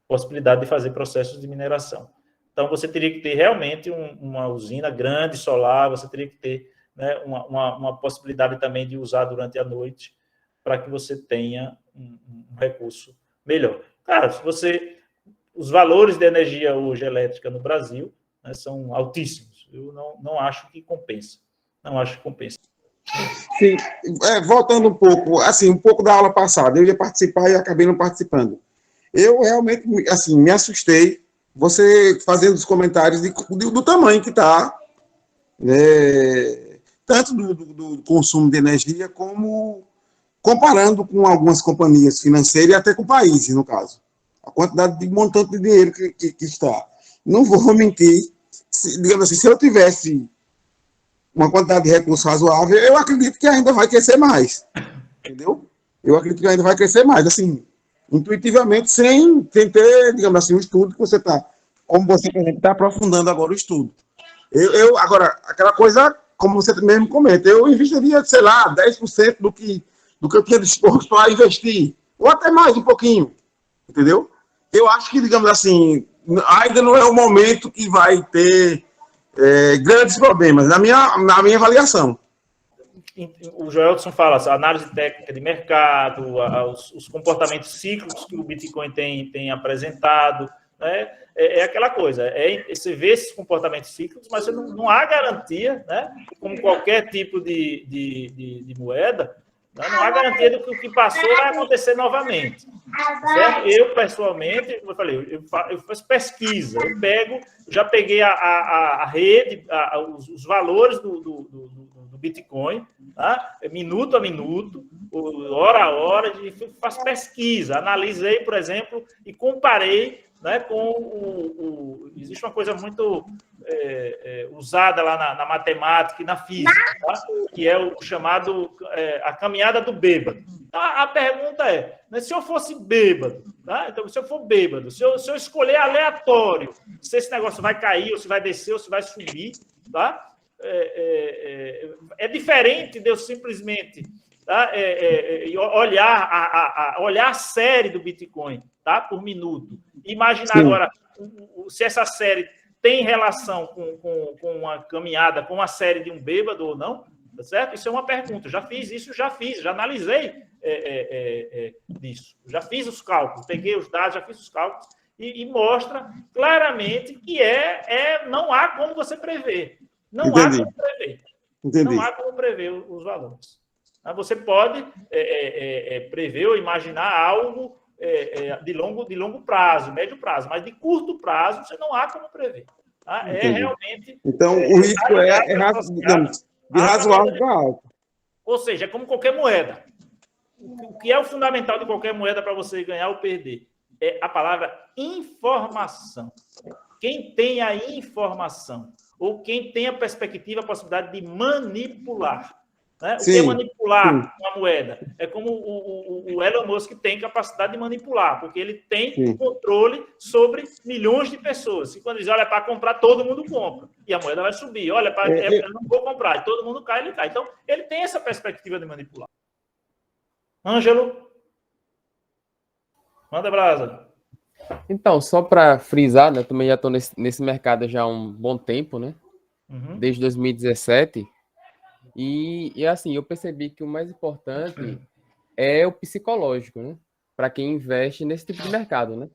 possibilidade de fazer processos de mineração. Então, você teria que ter realmente uma usina grande solar, você teria que ter, né, uma possibilidade também de usar durante a noite, para que você tenha um recurso melhor. Cara, os valores de energia hoje elétrica no Brasil, né, são altíssimos. Eu não acho que compensa. Não acho que compensa.
Sim, voltando um pouco da aula passada, eu ia participar e acabei não participando. Eu realmente, assim, me assustei, você fazendo os comentários do tamanho que está, tanto do consumo de energia, como comparando com algumas companhias financeiras e até com países, no caso. A quantidade de montante de dinheiro que está. Não vou mentir, digamos assim, se eu tivesse uma quantidade de recursos razoável, eu acredito que ainda vai crescer mais. Entendeu? Eu acredito que ainda vai crescer mais, assim, intuitivamente, sem ter, digamos assim, um estudo que você está, como você, por exemplo, está aprofundando agora o estudo. Agora, aquela coisa, como você mesmo comenta, eu investiria, sei lá, 10% do que eu tinha disposto a investir, ou até mais um pouquinho, entendeu? Eu acho que, digamos assim, ainda não é o momento que vai ter grandes problemas, na minha avaliação.
O Joelson fala, a análise técnica de mercado, os comportamentos cíclicos que o Bitcoin tem apresentado, né? É aquela coisa, você vê esses comportamentos cíclicos, mas você não há garantia, né? Como qualquer tipo de moeda, né? Não há garantia do que o que passou vai acontecer novamente. Certo? Eu, pessoalmente, como eu falei, eu faço pesquisa, já peguei a rede, os valores do Bitcoin, tá? Minuto a minuto, hora a hora, faço pesquisa, analisei, por exemplo, e comparei, né, com existe uma coisa muito usada lá na matemática e na física, tá? Que é o chamado a caminhada do bêbado. Então, a pergunta é, né, se eu fosse bêbado, tá? Então, se eu for bêbado, se eu escolher aleatório, se esse negócio vai cair, ou se vai descer, ou se vai subir, tá? É diferente de eu simplesmente, tá? Olhar a série do Bitcoin, tá? Por minuto. Imaginar Sim. Agora se essa série tem relação com uma caminhada, com uma série de um bêbado ou não, tá certo? Isso é uma pergunta. Já analisei disso. Já fiz os cálculos, peguei os dados, já fiz os cálculos e mostra claramente que não há como você prever. Não há como prever.
Entendi.
Não há como prever os valores. Você pode prever ou imaginar algo de longo prazo, médio prazo, mas de curto prazo você não há como prever. Tá? Realmente...
Então, o risco de razoável para alto.
Ou seja, é como qualquer moeda. O que é o fundamental de qualquer moeda para você ganhar ou perder? É a palavra informação. Quem tem a informação ou quem tem a perspectiva, a possibilidade de manipular. Né? O que é manipular uma moeda? É como o Elon Musk tem capacidade de manipular, porque ele tem controle sobre milhões de pessoas. E quando diz, olha, para comprar, todo mundo compra. E a moeda vai subir. Olha, eu não vou comprar. E todo mundo cai, ele cai. Então, ele tem essa perspectiva de manipular. Ângelo? Manda brasa.
Então, só para frisar, né? Também já estou nesse mercado já há um bom tempo, né?
Uhum.
Desde 2017. E assim, eu percebi que o mais importante é o psicológico, né? Para quem investe nesse tipo de mercado, né?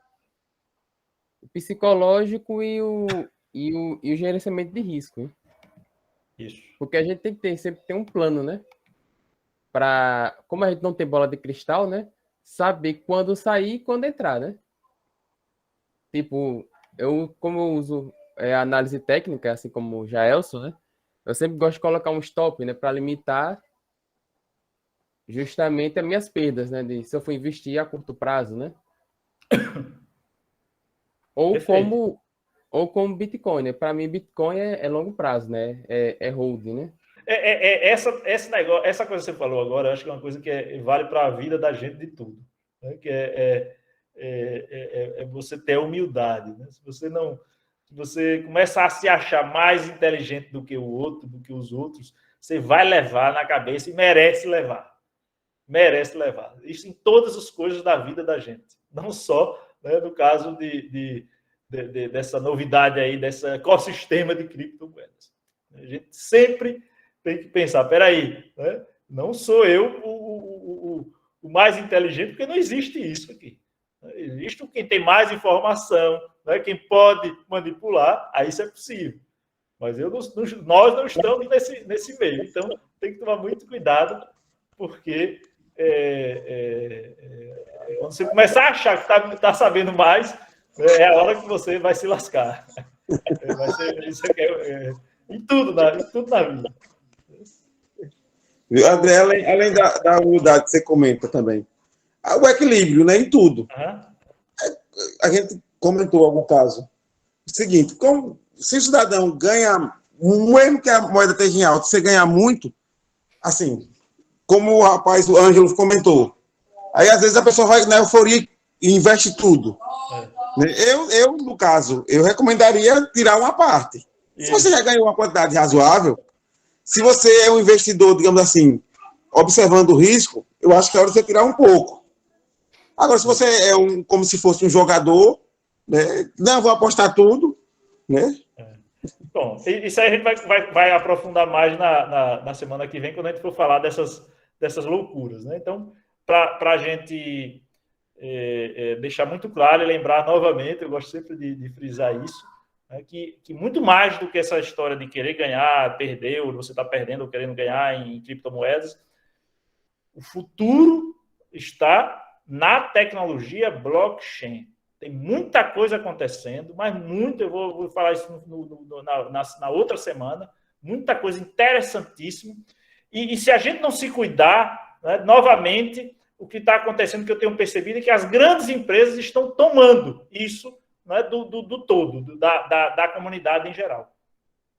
O psicológico e o gerenciamento de risco, né?
Isso.
Porque a gente tem que sempre ter um plano, né? Como a gente não tem bola de cristal, né? Saber quando sair e quando entrar, né? Tipo, como eu uso análise técnica, assim como o Jaelson, né? Eu sempre gosto de colocar um stop, né? Para limitar justamente as minhas perdas, né? Se eu for investir a curto prazo, né? Ou como Bitcoin, né? Para mim, Bitcoin é longo prazo, né? É holding, né?
Essa coisa que você falou agora, eu acho que é uma coisa que vale para a vida da gente de tudo. Né? Que é você ter humildade. Né? Se você começa a se achar mais inteligente do que o outro, do que os outros, você vai levar na cabeça e merece levar. Merece levar. Isso em todas as coisas da vida da gente. Não só, né, no caso dessa novidade aí, desse ecossistema de criptomoedas. A gente sempre tem que pensar, peraí, né? Não sou eu o mais inteligente, porque não existe isso aqui. Existe quem tem mais informação, né? Quem pode manipular, aí isso é possível. Mas nós não estamos nesse meio. Então, tem que tomar muito cuidado, porque quando você começar a achar que está sabendo mais, é a hora que você vai se lascar. Vai ser, isso aqui em tudo na vida.
André, além da humildade que você comenta também, o equilíbrio, né, em tudo. A gente comentou algum caso. O seguinte, se o cidadão ganha, mesmo que a moeda esteja em alta, você ganhar muito, assim, como o rapaz, o Ângelo, comentou, aí às vezes a pessoa vai na euforia e investe tudo. Eu, no caso, eu recomendaria tirar uma parte. Se você já ganhou uma quantidade razoável, se você é um investidor, digamos assim, observando o risco, eu acho que é hora de você tirar um pouco. Agora, se você é como se fosse um jogador, né, não, vou apostar tudo, né?
Bom, isso aí a gente vai aprofundar mais na semana que vem, quando a gente for falar dessas loucuras, né? Então, para a gente deixar muito claro e lembrar novamente, eu gosto sempre de frisar isso, né, que muito mais do que essa história de querer ganhar, perder, ou você está perdendo ou querendo ganhar em criptomoedas, o futuro está na tecnologia blockchain. Tem muita coisa acontecendo, mas muito, eu vou falar isso na outra semana, muita coisa interessantíssima. E se a gente não se cuidar, né, novamente, o que está acontecendo, que eu tenho percebido, é que as grandes empresas estão tomando isso, né, do todo, da comunidade em geral.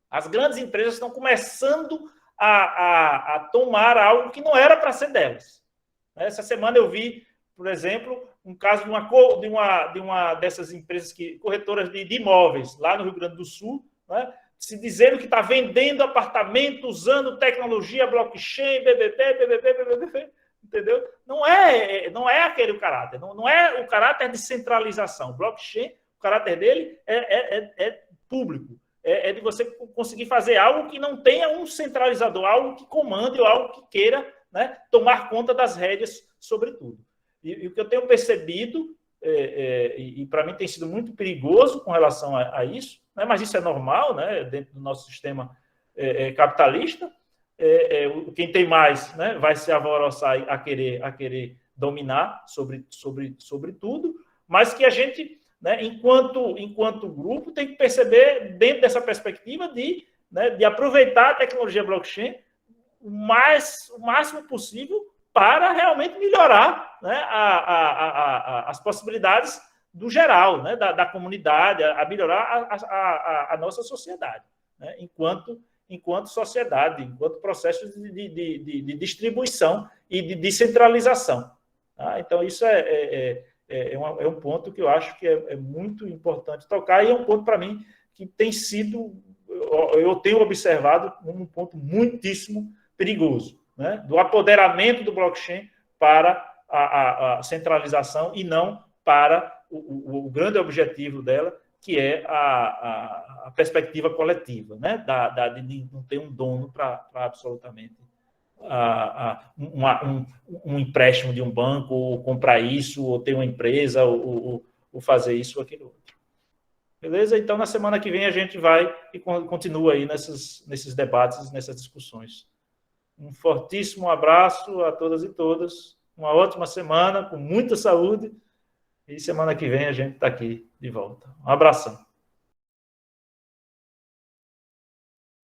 As grandes empresas estão começando a tomar algo que não era para ser delas. Essa semana eu vi, por exemplo, um caso de uma dessas empresas corretoras de imóveis, lá no Rio Grande do Sul, né, se dizendo que está vendendo apartamento usando tecnologia blockchain, BBB, entendeu? Não é aquele o caráter, não é o caráter de centralização. O blockchain, o caráter dele é público, de você conseguir fazer algo que não tenha um centralizador, algo que comande ou algo que queira, né, tomar conta das rédeas sobre tudo. E o que eu tenho percebido, e para mim tem sido muito perigoso com relação a isso, né, mas isso é normal, né, dentro do nosso sistema capitalista, quem tem mais, né, vai se alvoroçar a querer dominar sobre tudo, mas que a gente, né, enquanto grupo, tem que perceber, dentro dessa perspectiva, de aproveitar a tecnologia blockchain o máximo possível para realmente melhorar, né, as possibilidades do geral, né, da comunidade, a melhorar a nossa sociedade, né, enquanto sociedade, enquanto processo de distribuição e de descentralização. Tá? Então, isso é um ponto que eu acho que é muito importante tocar, e é um ponto, para mim, que tem sido, eu tenho observado como um ponto muitíssimo perigoso, né? Do apoderamento do blockchain para a centralização e não para o grande objetivo dela, que é a perspectiva coletiva, né? De não ter um dono para absolutamente um empréstimo de um banco, ou comprar isso, ou ter uma empresa, ou fazer isso ou aquilo outro. Beleza? Então, na semana que vem, a gente vai e continua aí nesses debates, nessas discussões. Um fortíssimo abraço a todas e todas. Uma ótima semana, com muita saúde. E semana que vem a gente está aqui de volta. Um abração.